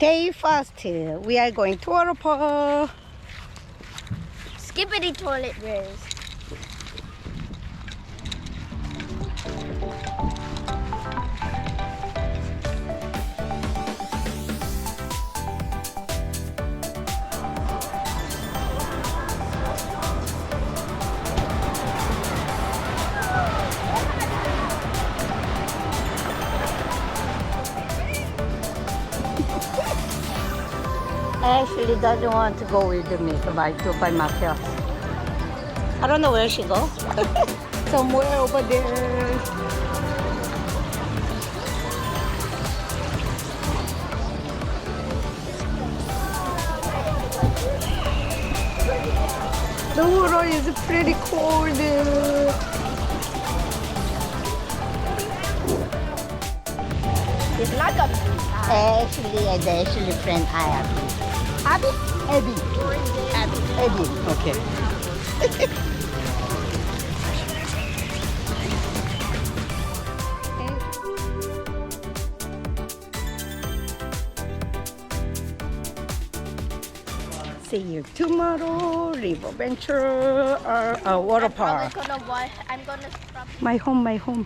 Stay fast. We are going to water park. Skippity toilet rolls. Ashley doesn't want to go with me by myself. I don't know where she go. Somewhere over there. The water is pretty cold. It's like a Ashley and Ashley friend Abby. Abby? Abby. Abby. Okay. See you tomorrow, River Venture or water park. I'm gonna stop. My home, my home.